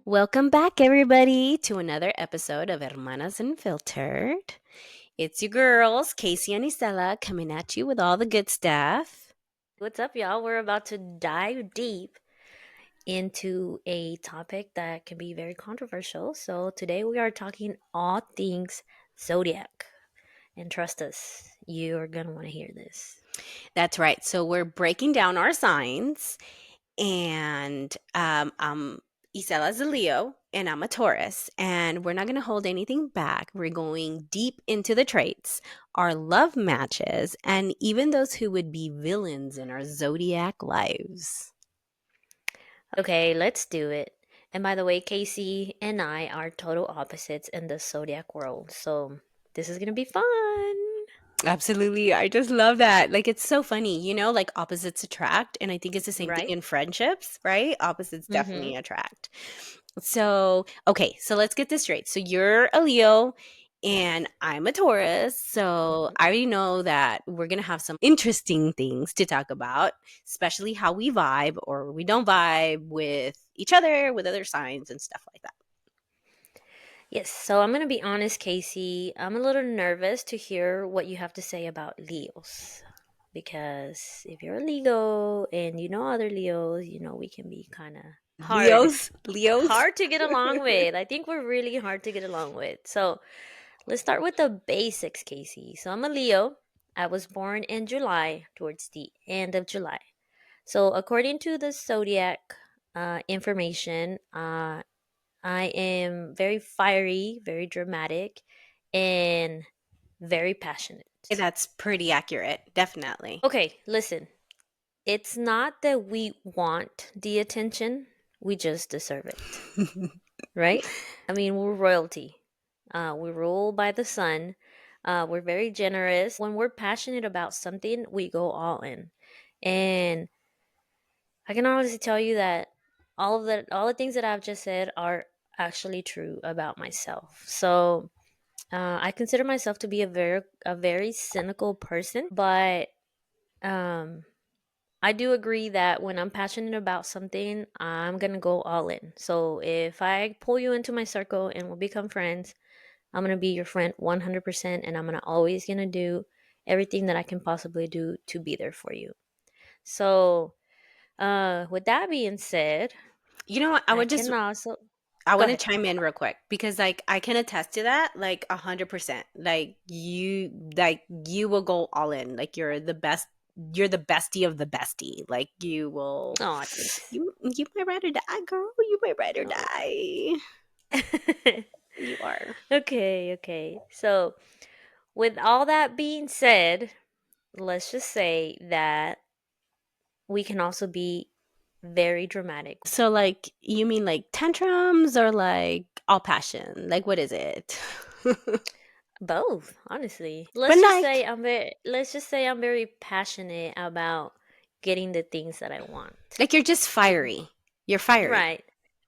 Welcome back, everybody, to another episode of Hermanas Unfiltered. It's your girls, Casey and Isela, coming at you with all the good stuff. What's up, y'all? We're about to dive deep into a topic that can be very controversial. So, today we are talking all things Zodiac. And trust us, you're going to want to hear this. That's right. So, we're breaking down our signs, and Isela's a Leo, and I'm a Taurus, and we're not going to hold anything back. We're going deep into the traits, our love matches, and even those who would be villains in our zodiac lives. Okay, let's do it. And by the way, Casey and I are total opposites in the Zodiac world. So, this is going to be fun. Absolutely. I just love that. Like, it's so funny, like opposites attract. And I think it's the same thing Right? in friendships, right? Opposites Mm-hmm. definitely attract. So, okay. So let's get this straight. So you're a Leo and I'm a Taurus. So I already know that we're going to have some interesting things to talk about, especially how we vibe or we don't vibe with each other, with other signs and stuff like that. Yes, so I'm going to be honest, Casey. I'm a little nervous to hear what you have to say about Leos. Because if you're a Leo and you know other Leos, we can be kind of hard. Leos. Hard to get along with. I think we're really hard to get along with. So let's start with the basics, Casey. So I'm a Leo. I was born in July, towards the end of July. So according to the zodiac information, I am very fiery, very dramatic, and very passionate. That's pretty accurate. Definitely. Okay, listen. It's not that we want the attention, we just deserve it, right? I mean, we're royalty. We rule by the sun. We're very generous. When we're passionate about something, we go all in. And I can honestly tell you that all the things that I've just said are actually true about myself. So, I consider myself to be a very cynical person, but um, I do agree that when I'm passionate about something, I'm gonna go all in. So if I pull you into my circle and we'll become friends, I'm gonna be your friend 100%, and I'm gonna always gonna do everything that I can possibly do to be there for you. So, with that being said, You know what? I can also I go want to ahead. chime in real quick because like I can attest to that like 100%. Like you will go all in. Like you're the bestie of the bestie. Like you will Oh, thanks. you might ride or die, girl. You might ride or Oh. die. You are. Okay, okay. So, with all that being said, let's just say that we can also be very dramatic. So like you mean like tantrums or like all passion? Like what is it? Both, honestly. But like Let's just say I'm very passionate about getting the things that I want. you're just Do, fiery. You're fiery. right.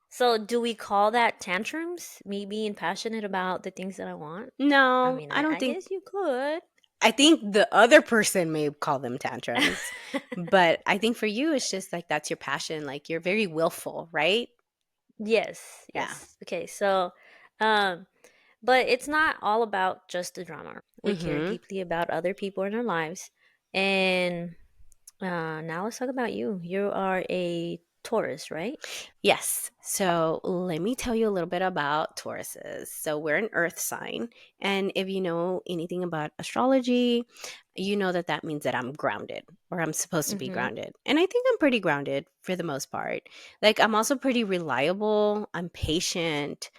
So do we call that tantrums? Me being passionate about the things that I want? I No, mean, I I, don't I think guess you could. I think the other person may call them tantrums, but I think for you, it's just like that's your passion. Like you're very willful, right? Yes, Yeah. yes. Okay, so um but it's not all about just the drama. We care Hmm. deeply about other people in our lives. And now let's talk about you. You are a Taurus, right? Yes. So let me tell you a little bit about Tauruses. So we're an earth sign. And if you know anything about astrology, you know that that means that I'm grounded or I'm supposed to be Mm-hmm. grounded. And I think I'm pretty grounded for the most part. Like I'm also pretty reliable, I'm patient,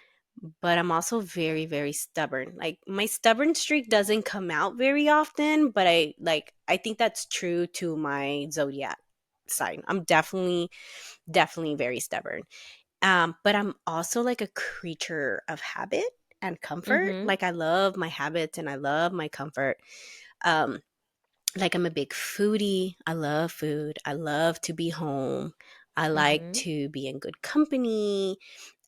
but I'm also very, very stubborn. Like my stubborn streak doesn't come out very often, but I think that's true to my zodiac sign. I'm definitely very stubborn. But I'm also like a creature of habit and comfort. Mm-hmm. Like I love my habits and I love my comfort. Um, like I'm a big foodie. I love food. I love to be home. I like Mm-hmm. to be in good company.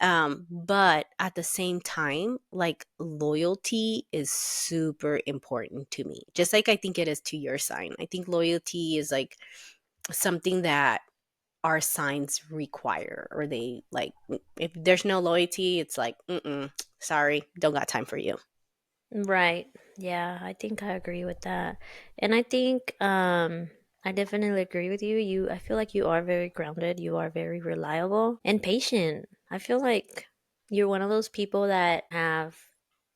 But at the same time, like loyalty is super important to me. Just like I think it is to your sign. I think loyalty is like something that our signs require, or they like, if there's no loyalty, it's like, mm-mm, sorry, don't got time for you. Right. Yeah, I think I agree with that. And I think I definitely agree with you. I feel like you are very grounded, you are very reliable and patient. I feel like you're one of those people that have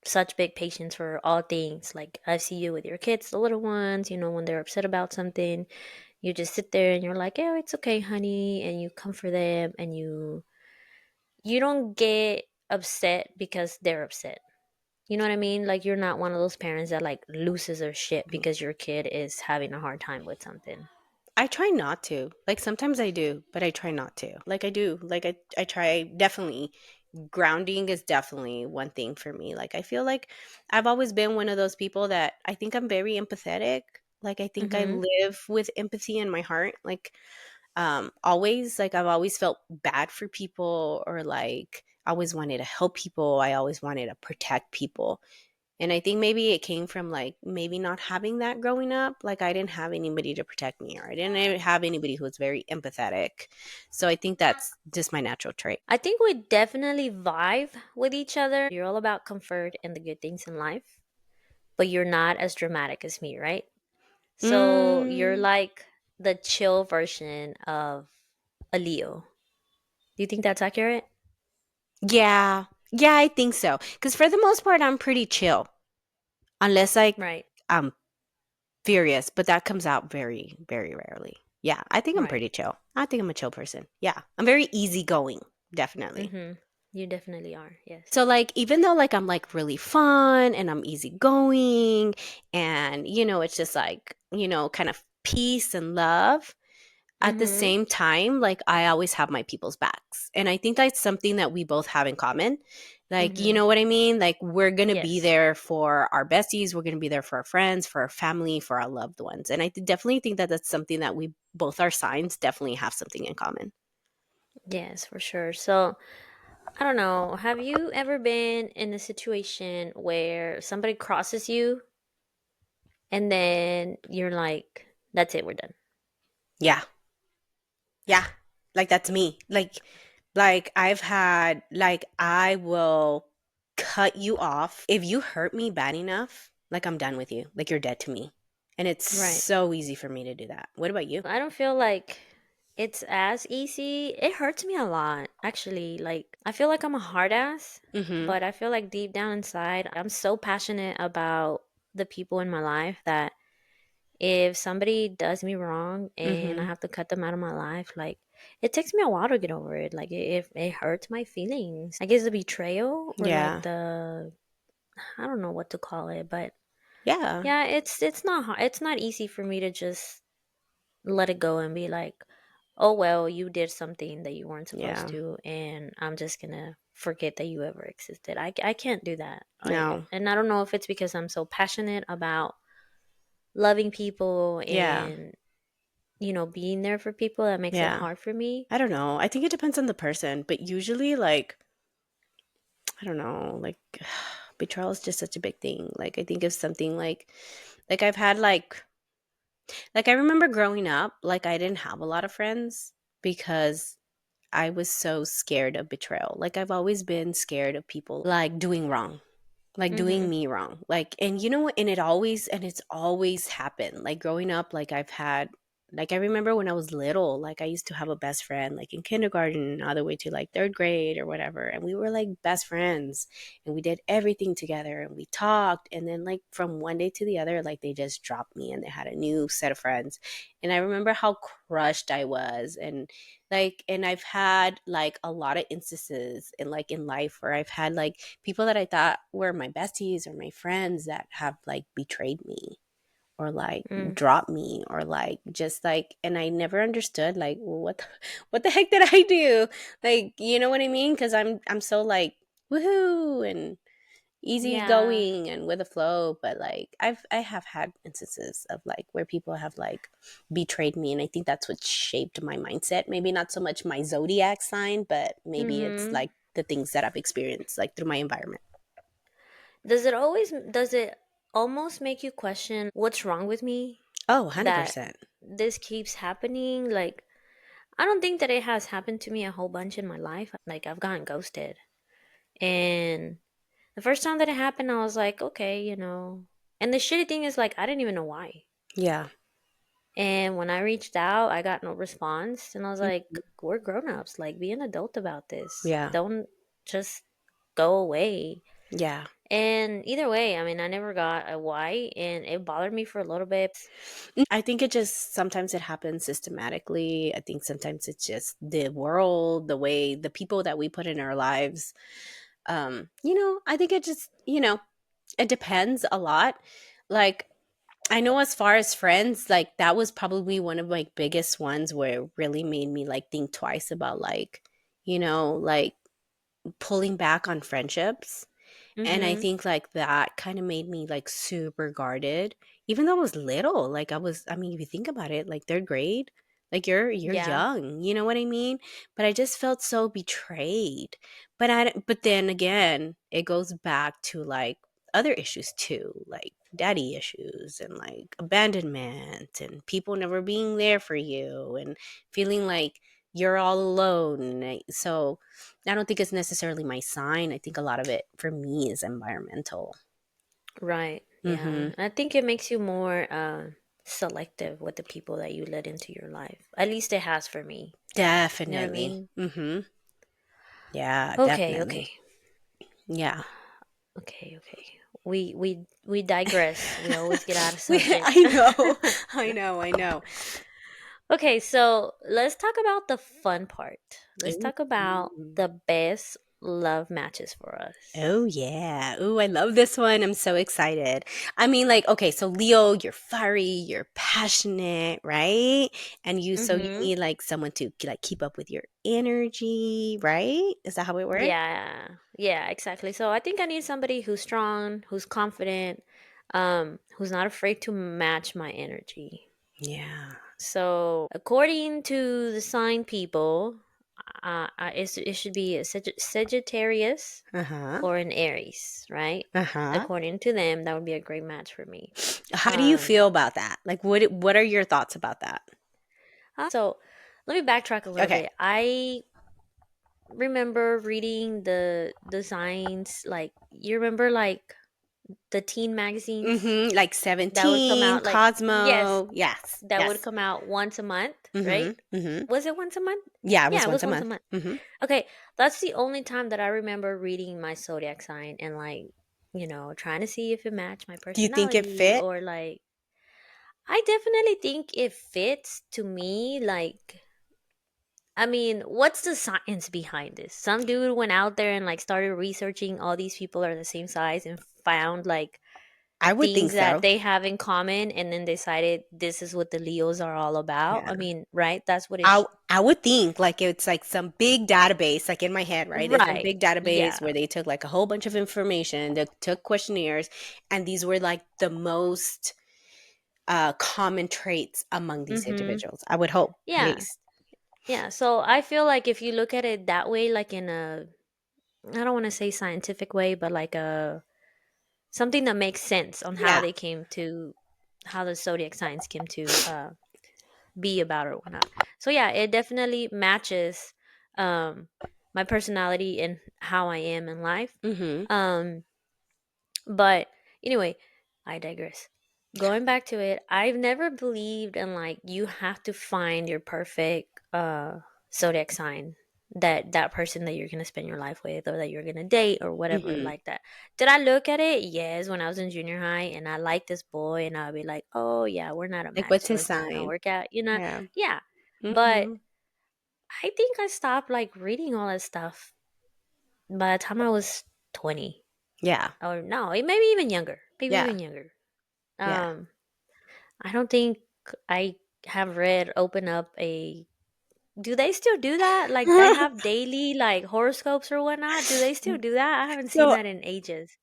such big patience for all things. Like I see you with your kids, the little ones, when they're upset about something, you just sit there and you're like, "Oh, it's okay, honey," and you comfort them and you don't get upset because they're upset. You know what I mean? Like you're not one of those parents that like loses their shit because your kid is having a hard time with something. I try not to. Like sometimes I do, but I try not to. Like I do. Like I try definitely. Grounding is definitely one thing for me. Like I feel like I've always been one of those people that I think I'm very empathetic. Like I think I Mhm. live with empathy in my heart. Like always, like I've always felt bad for people, or like I always wanted to help people. I always wanted to protect people. And I think maybe it came from like maybe not having that growing up. Like I didn't have anybody to protect me, or I didn't even have anybody who was very empathetic. So I think that's just my natural trait. I think we definitely vibe with each other. You're all about comfort and the good things in life, but you're not as dramatic as me, right? So you're Mm, like the chill version of a Leo. Do you think that's accurate? yeah. Yeah, I think so. Because for the most part, I'm pretty chill. Unless like Right. I'm furious, but that comes out very, very rarely. Yeah, I think I'm Right. pretty chill. I think I'm a chill person. Yeah, I'm very easygoing, definitely. Mhm. You definitely are. Yes. So like even though like I'm like really fun and I'm easygoing, and it's just like, kind of peace and love, at the Mhm. same time, like I always have my people's backs. And I think that's something that we both have in common. Like, you Mhm. know what I mean? Like we're going to be Yes. there for our besties, we're going to be there for our friends, for our family, for our loved ones. And definitely think that that's something that we both, our signs definitely have something in common. Yes, for sure. So, I don't know. Have you ever been in a situation where somebody crosses you and then you're like, that's it, we're done? Yeah. Yeah. Like that's me. Like I've had, like I will cut you off. If you hurt me bad enough, like I'm done with you. Like you're dead to me. And it's Right. so easy for me to do that. What about you? I don't feel like it's as easy. It hurts me a lot, actually. Like, I feel like I'm a hard ass, Mhm. but I feel like deep down inside, I'm so passionate about the people in my life that if somebody does me wrong and I Mhm. have to cut them out of my life, like it takes me a while to get over it. Like it hurts my feelings. I guess the betrayal or like Yeah. the I don't know what to call it, but Yeah. yeah, it's not it's not easy for me to just let it go and be like, oh well, you did something that you weren't supposed Yeah. to, and I'm just gonna forget that you ever existed. I can't do that. No. And I don't know if it's because I'm so passionate about loving people Yeah. and being there for people that makes it Yeah. hard for me. I don't know. I think it depends on the person, but usually like I don't know, like betrayal is just such a big thing. Like I think of something like I've had like I remember growing up, like I didn't have a lot of friends because I was so scared of betrayal. Like I've always been scared of people like doing wrong, like doing Mhm. me wrong. Like, and you know what? And it's always happened. Like growing up, like I've had, like I remember when I was little, like I used to have a best friend, like in kindergarten, all the way to like third grade or whatever. And we were like best friends and we did everything together and we talked. And then, like, from one day to the other, like they just dropped me and they had a new set of friends. And I remember how crushed I was. And I've had like a lot of instances in life where I've had like people that I thought were my besties or my friends that have like betrayed me or like Mm. dropped me or like just like, and I never understood like, well, what the heck did I do? Like, you know what I mean? Because I'm so like woohoo and Yeah. easygoing and with a flow, but like I have had instances of like where people have like betrayed me, and I think that's what shaped my mindset. Maybe not so much my zodiac sign, but maybe it's Mhm. like the things that I've experienced like through my environment. Does it almost make you question what's wrong with me Oh, that 100%. this keeps happening? Like I don't think that it has happened to me a whole bunch in my life. Like I've gotten ghosted. And the first time that it happened, I was like, okay, you know. And the shitty thing is like I didn't even know why. Yeah. And when I reached out, I got no response. And I was Mhm. like, we're grown ups. Like, be an adult about this. Yeah. Don't just go away. Yeah. And either way, I mean, I never got a why. And it bothered me for a little bit. I think it just sometimes it happens systematically. I think sometimes it's just the world, the way the people that we put in our lives. I think it just, it depends a lot. Like I know as far as friends, like that was probably one of my biggest ones where it really made me like think twice about like, like pulling back on friendships. And I Mm-hmm. think like that kind of made me like super guarded, even though I was little. Like I mean, if you think about it, like third grade, like you're Yeah. young, you know what I mean? But I just felt so betrayed. But then again, it goes back to like other issues too, like daddy issues and like abandonment and people never being there for you and feeling like you're all alone. So I don't think it's necessarily my sign. I think a lot of it for me is environmental. Right. Mm-hmm. Yeah. I think it makes you more selective with the people that you let into your life. At least it has for me. You know what I Definitely. mean? Mm-hmm. Yeah, Okay, definitely. okay. Yeah. Okay. We digress. We always get out of subject. I know. I know. I know. Okay, so let's talk about the fun part. Let's Ooh. talk about the best love matches for Oh us. yeah. Ooh, I love this one. I'm so excited. I mean, like, okay, so Leo, you're fiery, you're passionate, right? And you Mhm. need like someone to like keep up with your energy, right? Is that how it works? Yeah. Yeah, exactly. So I think I need somebody who's strong, who's confident, who's not afraid to match my energy. Yeah. So, according to the sign people, it should be a Sagittarius Uh-huh. or an Aries, right? Uh-huh. According to them, that would be a great match for me. How do you Um, feel about that? Like what are your thoughts about that? so let me backtrack a little Okay. bit. I remember reading the signs, like you remember like the teen magazines Mhm. Like that would come 17, out, like, yes, Cosmo. Yes. that would Yes. come out once a month, right? Mhm. Mhm. Was it once a month? Yeah, it Yeah, was it once was a once a month. month. Mhm. Okay, that's the only time that I remember reading my zodiac sign and like, trying to see if it matched my Do you think it personality, fit? or like I definitely think it fits to me. Like, I mean, what's the science behind this? Some dude went out there and like started researching all these people are the same size and found like I would think things that so. they have in common, and then decided this is what the Leos are all about. I Yeah. mean, right? That's what I would think like it's like some big database, like in my head, right? It's some right. big database Yeah. where they took like a whole bunch of information, they took questionnaires, and these were like the most common traits among these Mhm. individuals. I would hope, at Yeah. least. Yeah, so I feel like if you look at it that way, like in a, I don't want to say scientific way, but like a something that makes sense on how Yeah. they came to, how the zodiac signs came to be about or whatnot. So yeah, it definitely matches um my personality and how I am in life. Mhm. Um But anyway, I digress. Going back to it, I've never believed in like you have to find your perfect zodiac sign, that person that you're gonna spend your life with or that you're gonna date or whatever Mhm. like that. Did I look at it? Yes, when I was in junior high and I liked this boy and I'd be like, oh yeah, we're not a Like match, what's so his it's not gonna sign? work out, you know? Yeah. Yeah. But Mhm. I think I stopped like reading all that stuff by the time I was 20. Yeah. Or no, maybe even younger. Maybe Yeah. even younger. Yeah. Um, I don't think I have read open up a. Do they still do that? Like they have daily like horoscopes or whatnot. Do they still do that? I haven't seen So that in ages.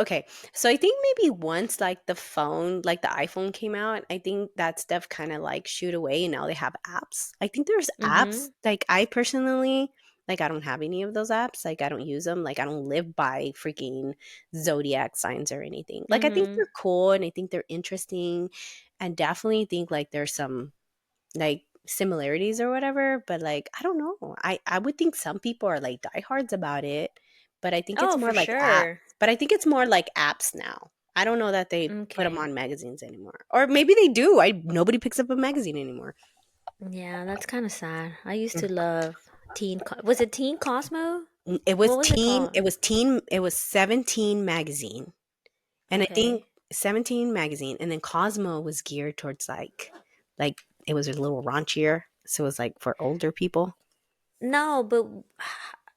okay. So I think maybe once like the phone, like the iPhone came out, I think that stuff kind of like shoot away and now they have apps. I think there's apps. Mm-hmm. Like I personally like I don't have any of those apps. Like I don't use them. Like I don't live by freaking zodiac signs or anything. Like I think Mm-hmm. they're cool and I think they're interesting and definitely think like there's some like similarities or whatever, but like I don't know. I would think some people are like diehards about it, but I think it's Oh, more for like apps. sure. But I think it's more like apps now. I don't know that they put them Okay. on magazines anymore, or maybe they do. I Nobody picks up a magazine anymore. Yeah, that's kind of sad. I used Mm. to love was it Teen Cosmo? It was What was it teen. called? It was 17 magazine, and I think Okay. 17 magazine, and then Cosmo was geared towards like it was a little raunchier, so it was like for older people. No, but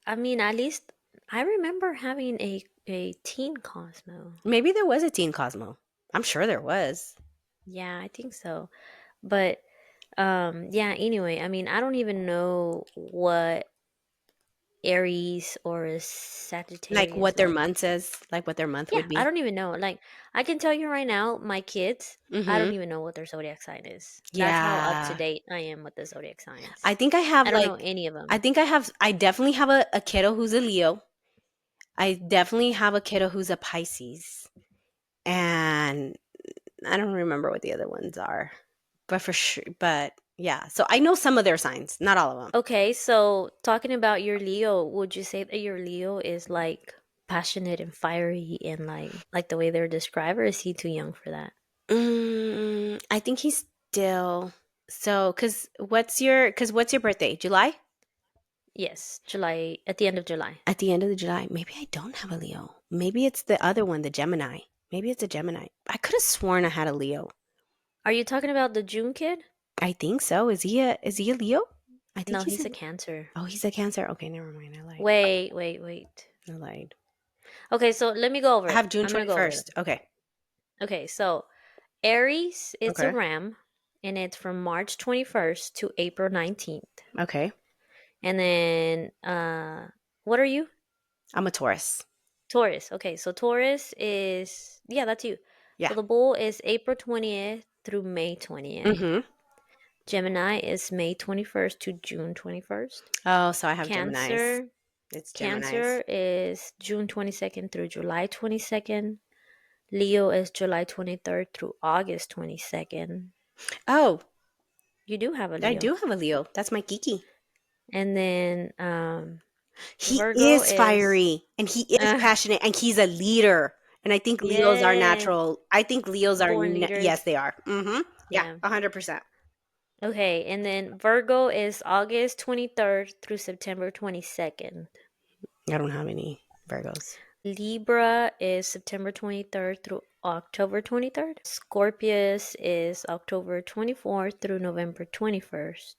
I mean, at least I remember having a Teen Cosmo. Maybe there was a teen Cosmo. I'm sure there was. Yeah, I think so. But yeah, anyway, I mean, I don't even know what Aries or Like Sagittarius what their like. month says, like what their month Yeah, would I be. don't even know. Like, I can tell you right now, my kids, I don't Mhm. even know what their zodiac sign is. That's how up to Yeah. date I am with the zodiac signs. I think I have I don't know like any of I them. think I definitely have a kiddo who's a Leo. I definitely have a kiddo who's a Pisces. And I don't remember what the other ones are. But for sure, but yeah. So I know some of their signs, not all of them. Okay, so talking about your Leo, would you say that your Leo is like passionate and fiery and like the way they're described, or is he too young for that? I think he's still so cuz what's your birthday? July? Yes, July, at the end of July. At the end of the July, maybe I don't have a Leo. Maybe it's the other one, the Gemini. Maybe it's a Gemini. I could have sworn I had a Leo. Are you talking about the June kid? I think so. Is he a Leo? I think No, he's he's a a Cancer. Oh, he's a Cancer. Okay, never mind. I lied. Wait, wait, wait. I lied. Okay, so let me go over I it. have June I'm gonna go over them. 21st. Okay. Okay, so Aries, it's a Okay. ram, and it's from March 21st to April 19th. Okay. And then, what are you? I'm a Taurus. Taurus. Okay, so Taurus is, yeah, that's you. Yeah. So the bull is April 20th through May 20th. Mhm. Gemini is May 21st to June 21st. Oh, so I have Geminis. Cancer, It's Geminis. Cancer is June 22nd through July 22nd. Leo is July 23rd through August 22nd. Oh, You do have a I Leo. do have a Leo. That's my Kiki. And then He Virgo is is fiery and he is passionate and he's a leader. And I think Leos are yeah, natural. I think Leos are born leaders. yes, they are. Mhm. Yeah, Yeah. 100%. Okay, and then Virgo is August 23rd through September 22nd. I don't have any Virgos. Libra is September 23rd through October 23rd. Scorpius is October 24th through November 21st.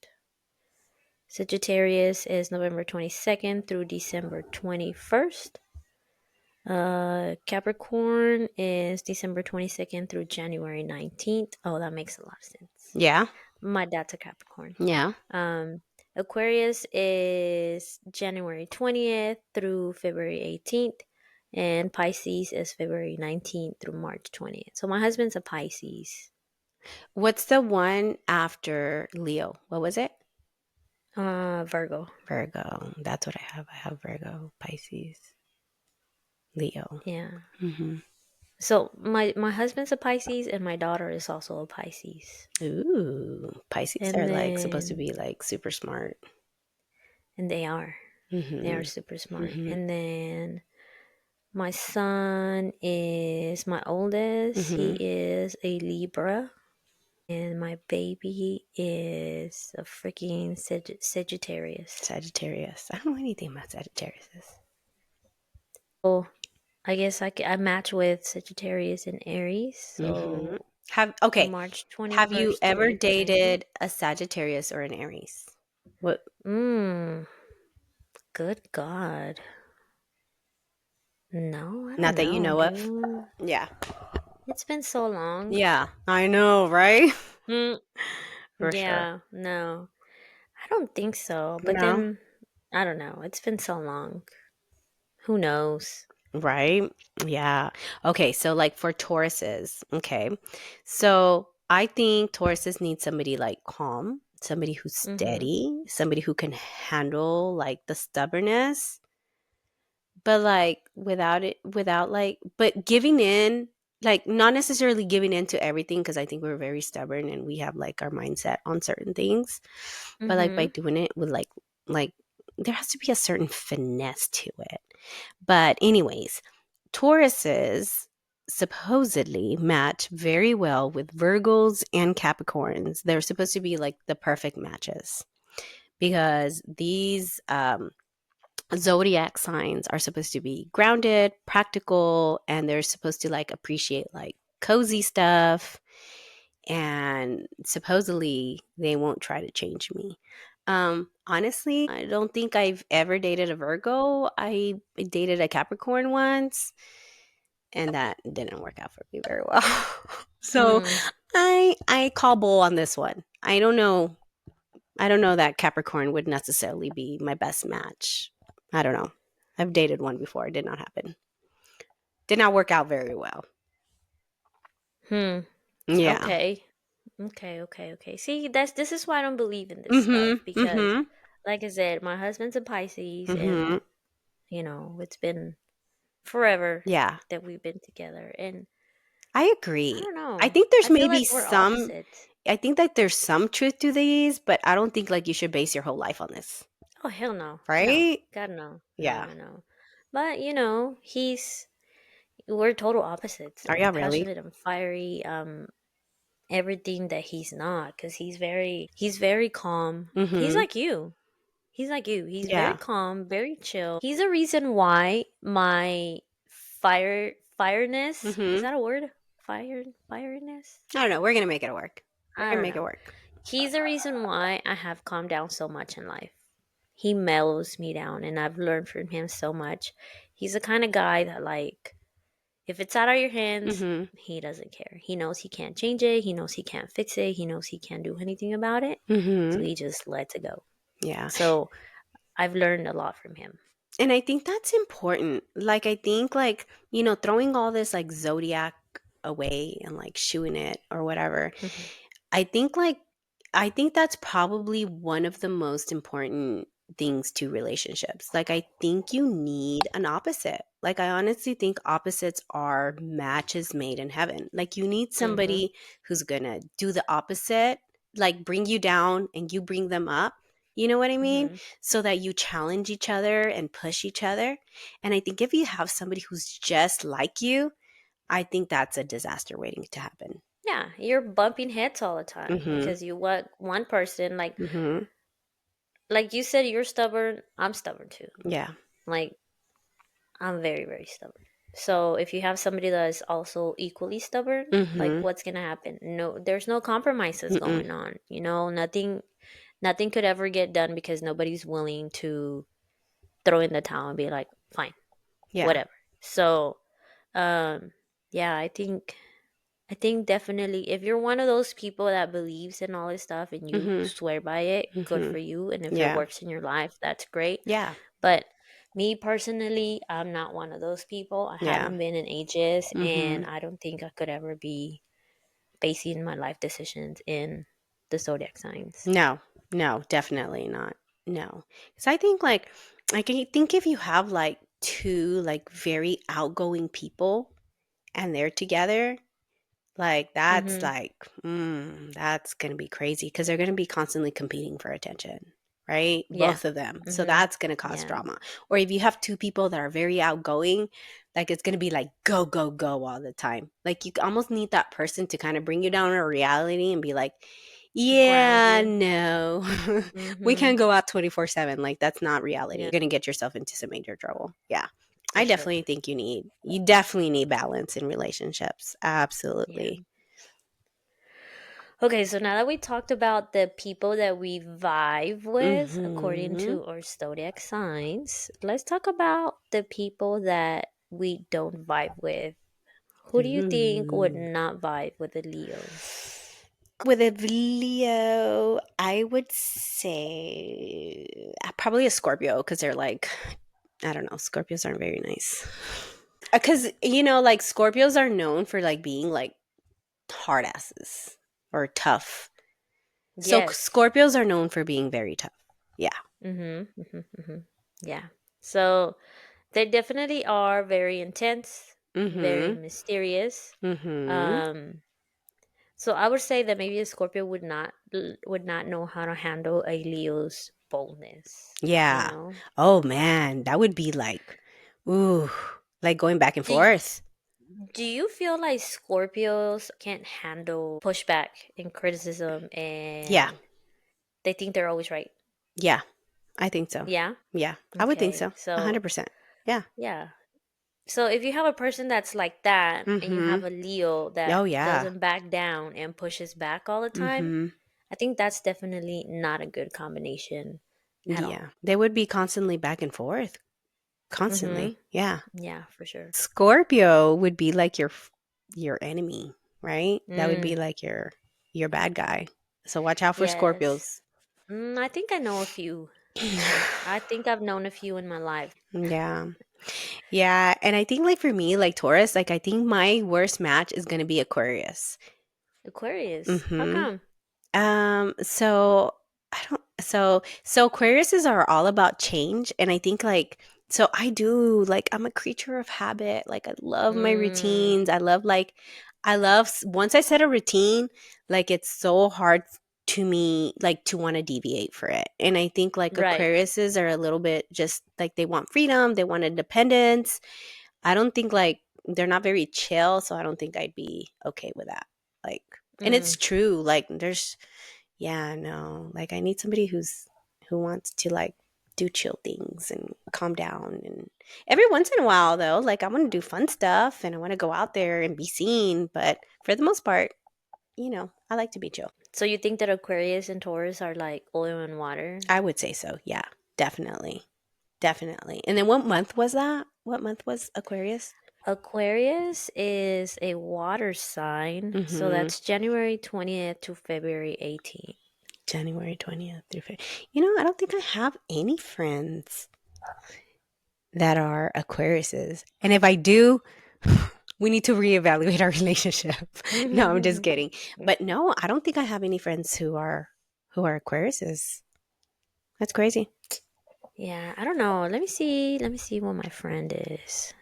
Sagittarius is November 22nd through December 21st. Capricorn is December 22nd through January 19th. Oh, that makes a lot of sense. Yeah. My dad's a Capricorn. Yeah. Um, Aquarius is January 20th through February 18th. And Pisces is February 19th through March 20th. So my husband's a Pisces. What's the one after Leo? What was it? Virgo. Virgo. That's what I have. I have Virgo, Pisces, Leo. Yeah. Hmm. So my husband's a Pisces and my daughter is also a Pisces. Ooh, Pisces And are like supposed to then be like super smart. and they are. They are Hmm. super smart. Hmm. And then my son is my oldest. He Hmm. is a Libra. And my baby is a freaking Sagittarius. Sagittarius. I don't know anything about Sagittarius. So I guess I match with Sagittarius and Aries. Hmm. So Have Okay. March Have you 21st to ever April 19th. dated a Sagittarius or an Aries? What? Mmm, good God. No, I Not don't that you know, know of. dude. Yeah. It's been so long. Yeah. I know, right? Mm, For sure. yeah, no. I don't think so. But No. then, I don't know. It's been so long. Who knows? Right? Yeah. Okay, so like for Tauruses, okay. So I think Tauruses need somebody like calm, somebody who's Mm-hmm. steady, somebody who can handle like the stubbornness, but like without it, without like, but giving in, like not necessarily giving in to everything because I think we're very stubborn and we have like our mindset on certain things, but like by Mhm. doing it with like there has to be a certain finesse to it. But anyways, Tauruses supposedly match very well with Virgos and Capricorns. They're supposed to be like the perfect matches because these zodiac signs are supposed to be grounded, practical, and they're supposed to like appreciate like cozy stuff. And supposedly they won't try to change me. Honestly, I don't think I've ever dated a Virgo. I dated a Capricorn once, and that didn't work out for me very well. So Hmm. I call bull on this one. I don't know. I don't know that Capricorn would necessarily be my best match. I don't know. I've dated one before. It did not happen. Did not work out very well. Hmm. Yeah. Okay. Okay. See, this is why I don't believe in this stuff Mhm. because, Mhm. like I said, my husband's a Pisces, and Mhm. it's been forever Yeah. that we've been together, and I I agree. don't I know. think there's I feel maybe like we're some opposites. I think that there's some truth to these, but I don't think like you should base your whole life on this. Oh hell no, no, Right? God no, no, Yeah. no, no. But he's we're total opposites. Are I'm y'all really? passionate. I'm fiery. Everything that he's not, because he's very calm. He's Mhm. like you. He's like you. He's very Yeah. calm, very chill. He's a reason why my fireness, is Mhm. that a word? Fireness? I don't know. We're going to make it work. We're I going to don't make it know. work. He's the reason why I have calmed down so much in life. He mellows me down, and I've learned from him so much. He's the kind of guy that, like, if it's out of your hands, Mhm. he doesn't care. He knows he can't change it. He knows he can't fix it. He knows he can't do anything about it. So Mhm. he just lets it go. Yeah. So I've learned a lot from him. And I think that's important. Like I think like, throwing all this like zodiac away and like shooing it or whatever. Hmm. I think like I think that's probably one of the most important things to relationships. Like I think you need an opposite. Like I honestly think opposites are matches made in heaven. Like you need Hmm. somebody who's going to do the opposite, like bring you down and you bring them up. You know what I mean? Hmm. So that you challenge each other and push each other. And I think if you have somebody who's just like you, I think that's a disaster waiting to happen. Yeah, you're bumping heads all the time Mhm. because you want one person, Mhm. like you said, you're stubborn. I'm stubborn too. Yeah. Like, I'm very, very stubborn. So if you have somebody that is also equally stubborn, like, Mhm. what's gonna happen? No, there's no compromises Mm-mm. going on. Nothing could ever get done because nobody's willing to throw in the towel and be like, fine, Yeah. whatever. So, um, yeah, I think definitely if you're one of those people that believes in all this stuff and you Mhm. swear by it, good Mhm. for you. And if it Yeah. works in your life, that's great. Yeah. But me personally, I'm not one of those people. I Yeah. haven't been in ages, and Mhm. I don't think I could ever be basing my life decisions in the zodiac signs. No. No, definitely not. No. Cuz I think like I can think if you have like two like very outgoing people and they're together, Mm-hmm. that's gonna be crazy because they're gonna be constantly competing for attention, right? Yeah. Both of them. So Mm-hmm. that's gonna cause Yeah. drama. Or if you have two people that are very outgoing, like it's gonna be like go, go, go all the time. Like you almost need that person to kind of bring you down to reality and be like, Ground yeah, you. no, we Mm-hmm. can't go out 24/7. Like that's not reality. Yeah, You're gonna get yourself into some major trouble. Yeah. for I sure. definitely think you definitely need balance in relationships. Yeah. Absolutely. Okay, so now that we talked about the people that we vibe with according Mhm. to our zodiac signs, let's talk about the people that we don't vibe with. Who do you think would Ooh. not vibe with a Leo? With a Leo, I would say probably a Scorpio because they're like, I don't know, Scorpios aren't very nice. Because, like Scorpios are known for like being like hard asses or tough. So Yes. Scorpios are known for being very tough. Yeah. Mm-hmm. Yeah. So they definitely are very intense. very Mhm. mysterious. Mhm. Um, so I would say that maybe a Scorpio would not know how to handle a Leo's boldness. You Yeah. know, Oh man, that would be like, ooh, like going back and do y- forth. do you feel like Scorpios can't handle pushback and criticism, Yeah. and they think they're always right? Yeah. I think so. Yeah. Yeah. I would think Okay. so. So 100%. Yeah. yeah. So if you have a person that's like that, and you have Mhm. a Leo that Oh yeah. doesn't back down and pushes back all the time, Mhm. I think that's definitely not a good combination at all. Yeah. They would be constantly back and forth. Mm-hmm. Constantly. Yeah. Yeah, for sure. Scorpio would be like your enemy, right? That would be Mm, like your bad guy. So watch out for yes. Scorpios. I think I know a few. I think I've known a few in my life. Yeah. Yeah, and I think like for me, like Taurus, like I think my worst match is gonna be Aquarius. Aquarius. How Mm-hmm. come? So I don't so Aquariuses are all about change, and I think like so I do like I'm a creature of habit. Like I love my Mm, routines. I love once I set a routine, like it's so hard to me like to want to deviate for it. And I think like right. Aquariuses are a little bit just like they want freedom, they want independence. I don't think like they're not very chill, so I don't think I'd be okay with that. Like, and it's Mm, true. Like, there's, yeah, no, like I need somebody who wants to like do chill things and calm down. And every once in a while, though, like I want to do fun stuff and I want to go out there and be seen. But for the most part, I like to be chill. so you think that Aquarius and Taurus are like oil and water? I would say so. Yeah, definitely, definitely. And then what month was that? What month was Aquarius? Aquarius is a water sign, so Mm-hmm. that's January 20th to February 18th. January 20th through February. I don't think I have any friends that are Aquariuses. And if I do, we need to reevaluate our relationship. No, I'm just kidding. But no, I don't think I have any friends who are Aquariuses. That's crazy. Yeah, I don't know. Let me see. Let me see what my friend is.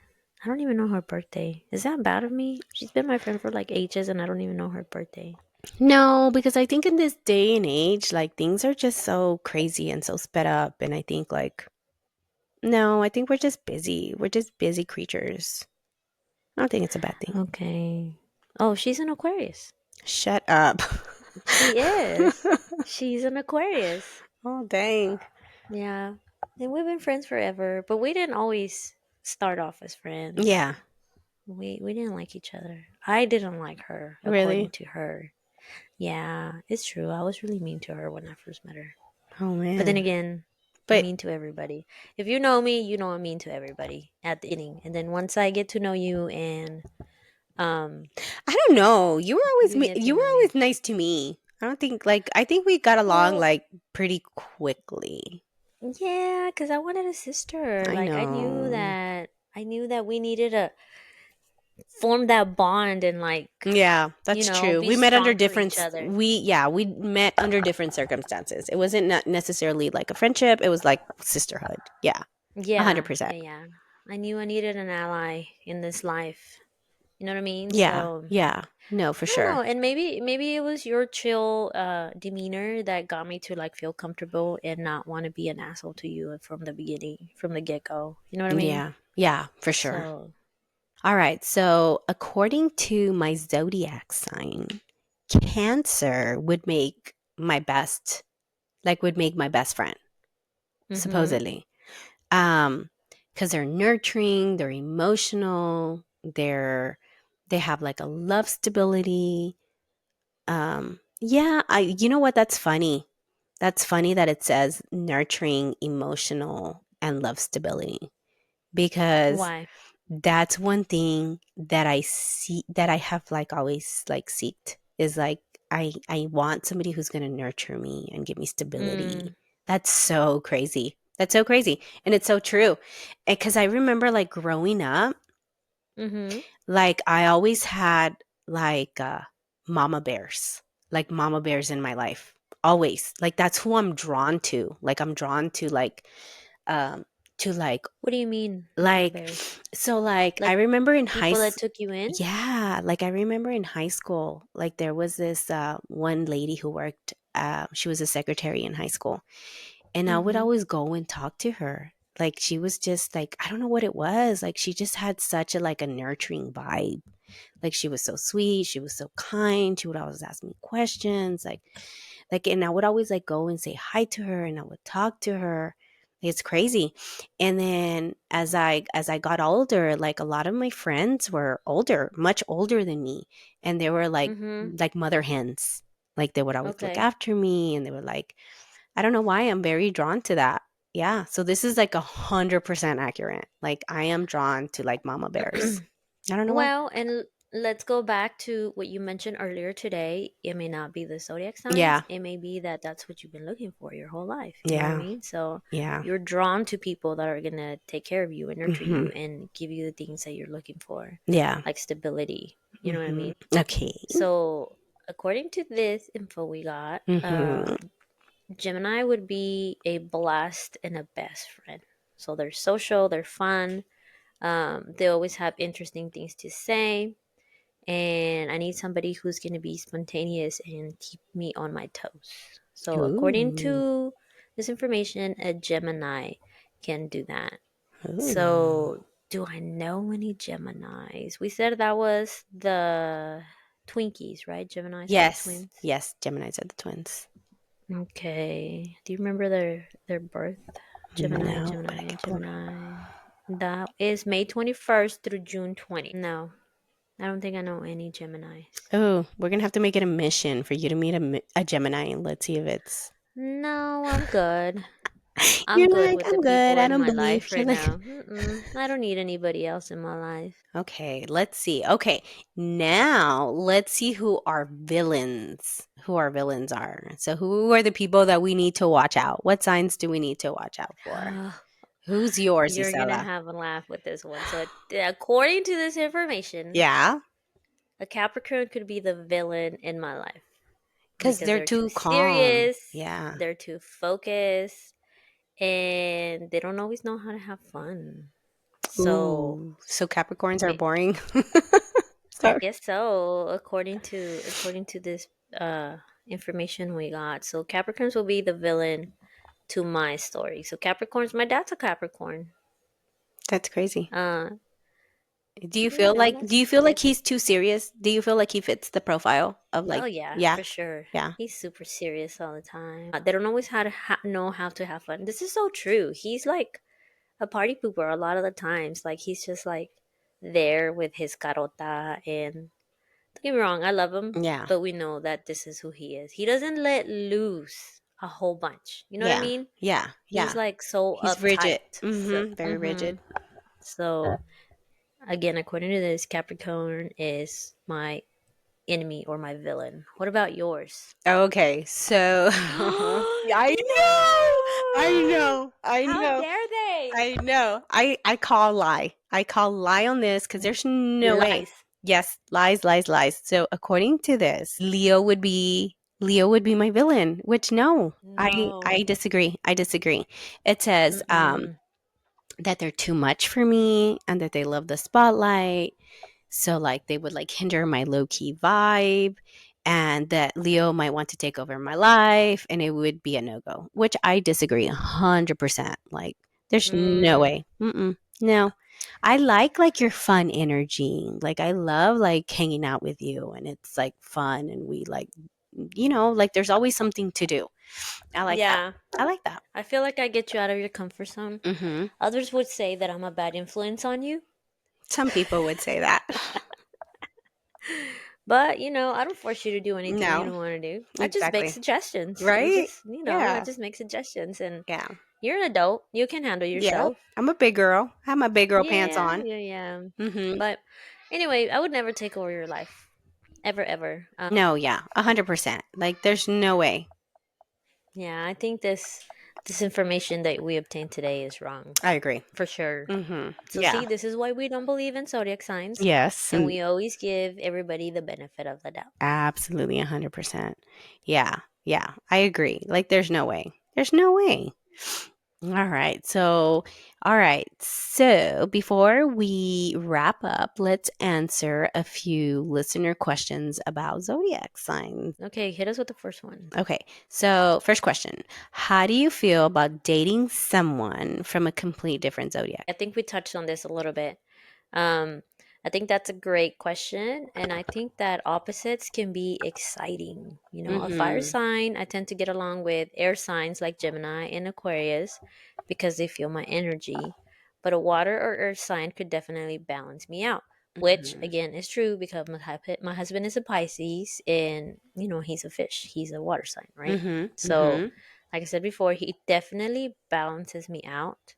I don't even know her birthday. Is that bad of me? She's been my friend for like ages and I don't even know her birthday. No, because I think in this day and age, like things are just so crazy and so sped up. And I think like, no, I think we're just busy. We're just busy creatures. I don't think it's a bad thing. Okay. Oh, she's an Aquarius. Shut up. She is. She's an Aquarius. Oh, dang. Yeah. And we've been friends forever, but we didn't always start off as friends. Yeah, We didn't like each other. I didn't like her, according really. to her. Yeah, it's true. I was really mean to her when I first met her. Oh, But then man. again, I'm But mean to everybody. If you know me, you know I'm mean to everybody at the beginning. And then once I get to know you and um I don't know. you get to You were know me. always nice to me. I don't think like I think we got along Well, like pretty quickly. yeah, cuz I wanted a sister. I Like know. I knew that we needed to form that bond and like, Yeah, that's true. be We met under strong for each different other. we met under different circumstances. It wasn't not necessarily like a friendship, it was like sisterhood. Yeah. Yeah, 100%. yeah, yeah. I knew I needed an ally in this life. You know what I mean? Yeah. So Yeah. No, for I don't sure. know, and maybe it was your chill demeanor that got me to like feel comfortable and not want to be an asshole to you from the beginning, from the get go. You know what I mean? Yeah. Yeah, for sure. So, All right. So, according to my zodiac sign, Cancer would make my best friend, mm-hmm. supposedly. Um, because they're nurturing, they're emotional, they have like a love stability. Yeah, I you know what? That's funny. That's funny that it says nurturing, emotional, and love stability because Why? that's one thing that I see that I have like always like seeked is like I want somebody who's going to nurture me and give me Mm, stability. That's so crazy. That's so crazy. And it's so true. Cuz I remember like growing up, mm-hmm. like I always had like mama bears. Like mama bears in my life. Always. Like that's who I'm drawn to. Like I'm drawn um to What do you mean, mama like bears? so like I Like remember in people that took you in? yeah, like I remember in high school, like there was this one lady who worked she was a secretary in high school, and I would Mm-hmm. always go and talk to her. Like she was just like, I don't know what it was. Like she just had such a like a nurturing vibe. Like she was so sweet, she was so kind. She would always ask me questions. Like and I would always like go and say hi to her and I would talk to her. It's crazy. And then as I got older, like a lot of my friends were older, much older than me, and they were Mm-hmm. like mother hens. Like they would always look Okay. after me and they were like, I don't know why I'm very drawn to that. Yeah. So this is like 100% accurate. Like I am drawn to like mama bears. I don't know why. Well, and let's go back to what you mentioned earlier today. It may not be the zodiac signs. Yeah. It may be that that's what you've been looking for your whole life. You know what I Yeah. mean? So Yeah. you're drawn to people that are going to take care of you and nurture Mhm. you and give you the things that you're looking for, Yeah. like stability. You know what I Mhm. mean? Okay. So, according to this info we got, Mhm. Gemini would be a blast and a best friend. So they're social, they're fun, they always have interesting things to say, and I need somebody who's going to be spontaneous and keep me on my toes. So, according Ooh. to this information, a Gemini can do that. Ooh. So, do I know any Geminis? We said that was the Twinkies, right? Geminis are the Yes. twins. Yes. Geminis are the twins. Okay. Do you remember their birth? Gemini, No, but I Gemini, can pull it up. Gemini. That is May 21st through June 20th. No, I don't think I know any Geminis. Oh, we're gonna have to make it a mission for you to meet a Gemini and let's see if it's. No, I'm good. I'm You're good like, with the I'm good. people I in don't my believe. life You're right like, now. I don't need anybody else in my life. okay, let's see. Okay, now let's see who our villains. Who our villains are. So, who are the people that we need to watch out? What signs do we need to watch out for? Who's yours, You're gonna Isela? have a laugh with this one. So, according to this information, Yeah, a Capricorn could be the villain in my life because because they're they're too too calm. serious, Yeah. they're too focused, and they don't always know how to have fun. So, Ooh, so Capricorns are ma- boring. I Sorry. guess so. According to this information we got, so Capricorns will be the villain to my story. So Capricorns, my dad's a Capricorn. That's crazy. Uh, Do you yeah, feel no, like do you feel like it's he's too serious? Do you feel like he fits the profile of oh like yeah, yeah, for sure. yeah, He's super serious all the time. They don't always how to know how to have fun. This is so true. He's like a party pooper a lot of the times. Like he's just like there with his carota, and don't get me wrong, I love him, yeah, but we know that this is who he is. He doesn't let loose a whole bunch. You know what I yeah, mean? yeah, He's yeah. like so He's rigid. uptight. So, Mm-hmm. Very rigid. so again, according to this, Capricorn is my enemy or my villain. What about yours? Okay, so yeah, I know, I No! know, I How know, dare they? I know. I call lie. I call lie on this because there's no way. Lies. Yes, lies, lies, lies. So according to this, Leo would be my villain. Which no, I No. disagree. I disagree. It says Mm-mm. that they're too much for me and that they love the spotlight. So like they would like hinder my low key vibe and that Leo might want to take over my life and it would be a no go, which I disagree 100%. Like there's no Mm. way. Mm-mm, no. I like your fun energy. Like I love like hanging out with you and it's like fun and we like like there's always something to do. I like that. Yeah. I like that. I feel like I get you out of your comfort zone. Mhm. Others would say that I'm a bad influence on you. Some people would say that. But, I don't force you to do anything you No, don't want to do. I just make exactly. suggestions. Right? I Yeah. just make suggestions. And Yeah. you're an adult. You can handle Yeah. yourself. I'm a big girl. I have my big girl pants Yeah, on. yeah, yeah. Mhm. But anyway, I would never take over your life. Ever, ever. No, yeah. 100%. Like there's no way. Yeah, I think this information that we obtained today is wrong. I agree. For sure. Mhm. So Yeah. see, this is why we don't believe in zodiac signs. Yes. And And we always give everybody the benefit of the doubt. absolutely 100%. Yeah. Yeah. I agree. Like there's no way. There's no way. All right. So, all right. So, before we wrap up, let's answer a few listener questions about zodiac signs. Okay, hit us with the first one. Okay. So, first question: how do you feel about dating someone from a complete different zodiac? I think we touched on this a little bit. Um, I think that's a great question. And I think that opposites can be exciting. You know, a fire Mhm. sign, I tend to get along with air signs like Gemini and Aquarius because they feel my energy. But a water or earth sign could definitely balance me out, which Mhm. again is true because my husband is a Pisces and, he's a fish. He's a water sign, right? Mhm. So, Mhm. like I said before, he definitely balances me out.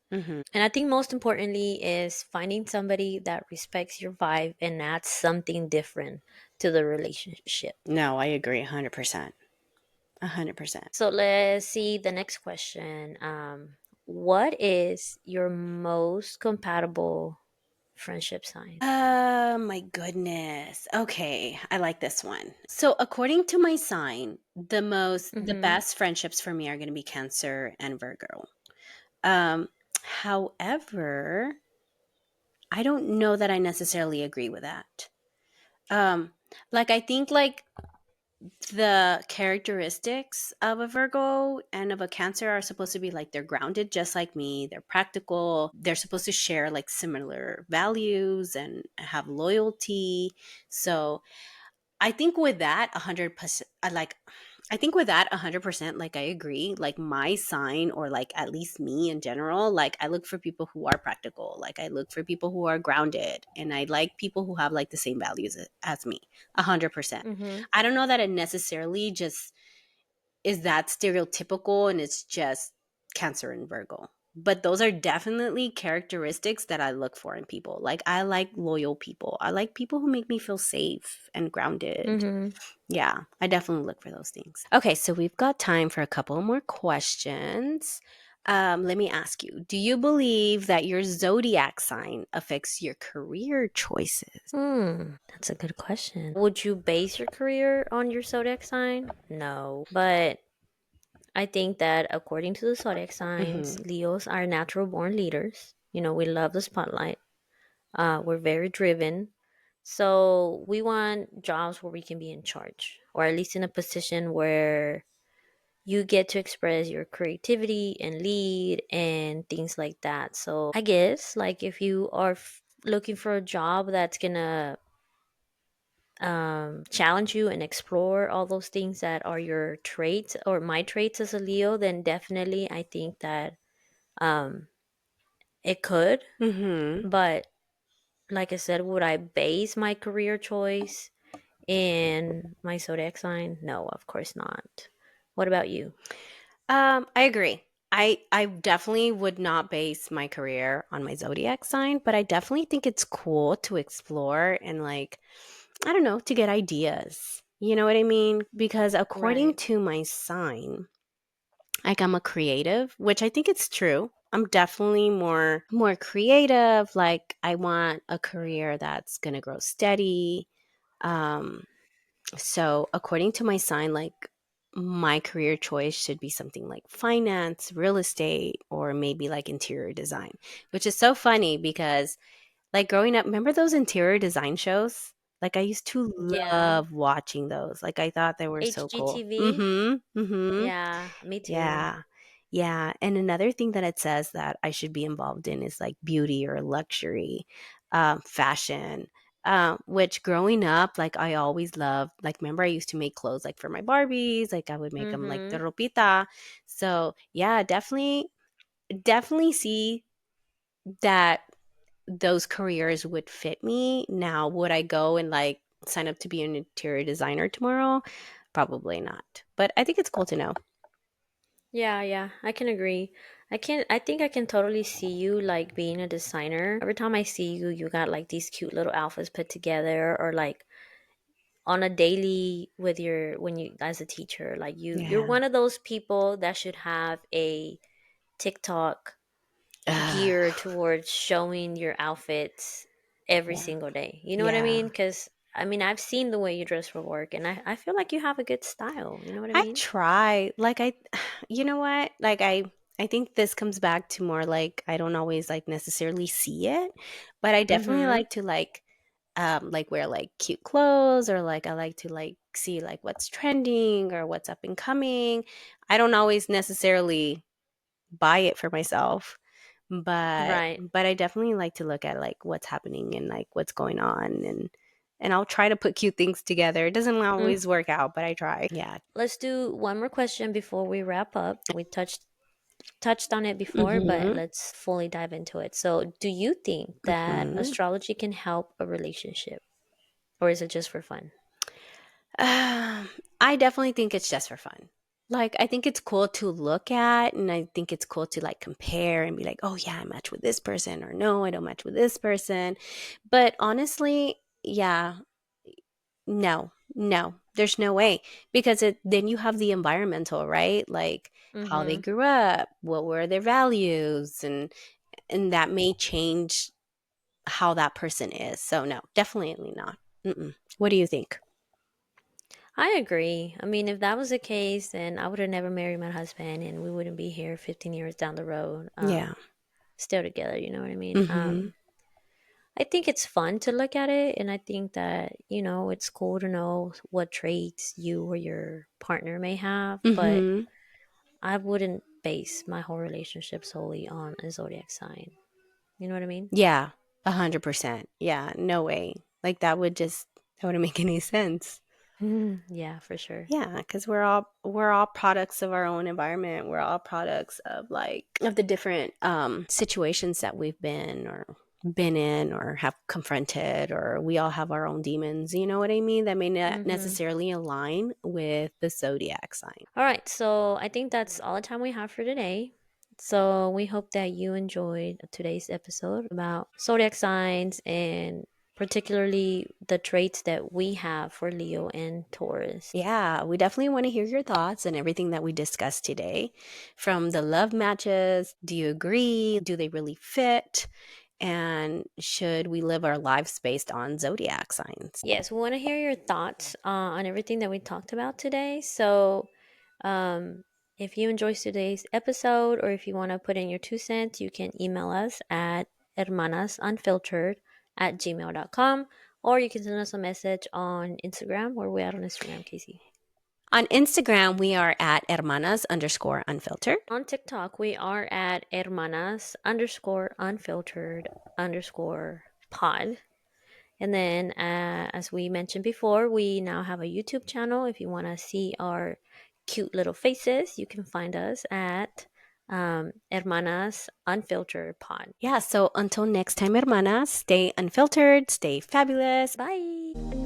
And I think most importantly is finding somebody that respects your vibe and adds something different to the relationship. No, I agree 100%. 100%. So let's see the next question. What is your most compatible friendship sign? Oh my goodness. Okay, I like this one. So, according to my sign, the Mm-hmm. best friendships for me are going to be Cancer and Virgo. Um however, I don't know that I necessarily agree with that. Um like I think like the characteristics of a Virgo and of a Cancer are supposed to be like they're grounded just like me. They're practical. They're supposed to share like similar values and have loyalty. So I think with that 100%, I think with that 100%, like I agree. Like my sign, or like at least me in general, like I look for people who are practical. Like I look for people who are grounded, and I like people who have like the same values as me. 100%. Mm-hmm. I don't know that it necessarily just is that stereotypical and it's just Cancer and Virgo. But those are definitely characteristics that I look for in people. Like I like loyal people. I like people who make me feel safe and grounded. Mm-hmm. Yeah, I definitely look for those things. Okay, so we've got time for a couple more questions. Let me ask you: do you believe that your zodiac sign affects your career choices? That's a good question. Would you base your career on your zodiac sign? No. But I think that according to the zodiac signs, Mm-hmm. Leos are natural born leaders. You know, we love the spotlight. We're very driven. So we want jobs where we can be in charge, or at least in a position where you get to express your creativity and lead and things like that. So I guess, like, if you are looking for a job that's gonna challenge you and explore all those things that are your traits or my traits as a Leo, then definitely I think that um, it could. Mm-hmm. But like I said, would I base my career choice in my zodiac sign? No, of course not. What about you? I agree. I definitely would not base my career on my zodiac sign, but I definitely think it's cool to explore and like I don't know, to get ideas. You know what I mean? Because according Right. to my sign, like I'm a creative, which I think it's true. I'm definitely more creative. Like I want a career that's going to grow steady. Um so, according to my sign, like my career choice should be something like finance, real estate, or maybe like interior design, which is so funny because, like, growing up, remember those interior design shows? Like, I used to Yeah. love watching those. Like, I thought they were so cool. HGTV? Mm hmm. Mm hmm. Yeah, me too. Yeah. Yeah. And another thing that it says that I should be involved in is like beauty or luxury, fashion. Which growing up, like I always loved, like, remember I used to make clothes like for my Barbies, like I would make them like the Mm-hmm. ropita. So, yeah, definitely see that those careers would fit me. Now, would I go and like sign up to be an interior designer tomorrow? Probably not. But I think it's cool to know. Yeah, yeah, I can agree. I think I can totally see you like being a designer. Every time I see you, you got like these cute little outfits put together or like on a daily with your when you as a teacher, like you're Yeah. one of those people that should have a TikTok Uh, geared towards showing your outfits every yeah. single day. You know what I Yeah. mean? Cuz I mean, I've seen the way you dress for work and I feel like you have a good style. You know what I I mean? try. Like I you know what? Like I think this comes back to more like I don't always like necessarily see it, but I definitely Mm-hmm. like to like wear like cute clothes, or like I like to like see like what's trending or what's up and coming. I don't always necessarily buy it for myself, Right. but I definitely like to look at like what's happening and like what's going on, and I'll try to put cute things together. It doesn't Mm. always work out, but I try. Yeah. Let's do one more question before we wrap up. We touched on it before, but Mhm. let's fully dive into it. So, do you think that Mhm. astrology can help a relationship, or is it just for fun? I definitely think it's just for fun. Like, I think it's cool to look at, and I think it's cool to like compare and be like, oh, yeah, I match with this person, or no, I don't match with this person. But honestly, yeah, no, no, there's no way, because then you have the environmental, right? Like how they Mm-hmm. grew up, what were their values, and that may change how that person is. So, no, definitely not. Mm-mm. What do you think? I agree. I mean, if that was the case, then I would have never married my husband, and we wouldn't be here 15 years down the road, Yeah. still together. You know what I mean? Mm-hmm. I think it's fun to look at it, and I think that it's cool to know what traits you or your partner may have, but Mm-hmm. I wouldn't base my whole relationship solely on a zodiac sign. You know what I mean? Yeah, 100%. Yeah, no way. Like that wouldn't make any sense. Yeah, for sure. Yeah, because we're all products of our own environment. We're all products of like of the different situations that we've been in or have confronted, or we all have our own demons. You know what I mean? That may not Hmm. necessarily align with the zodiac sign. All right, so I think that's all the time we have for today. So we hope that you enjoyed today's episode about zodiac signs and particularly the traits that we have for Leo and Taurus. Yeah, we definitely want to hear your thoughts and everything that we discussed today. From the love matches, do you agree? Do they really fit? And should we live our lives based on zodiac signs? Yes, we want to hear your thoughts on everything that we talked about today. So, um, if you enjoyed today's episode or if you want to put in your 2 cents, you can email us at hermanasunfiltered@gmail.com, or you can send us a message on Instagram. Where we at on Instagram, Casey? On Instagram, we are at hermanas underscore unfiltered. On TikTok, we are at hermanas underscore unfiltered underscore pod. And then, as we mentioned before, we now have a YouTube channel. If you want to see our cute little faces, you can find us at Hermanas Unfiltered Pod. Yeah, so until next time, hermanas, stay unfiltered, stay fabulous. Bye.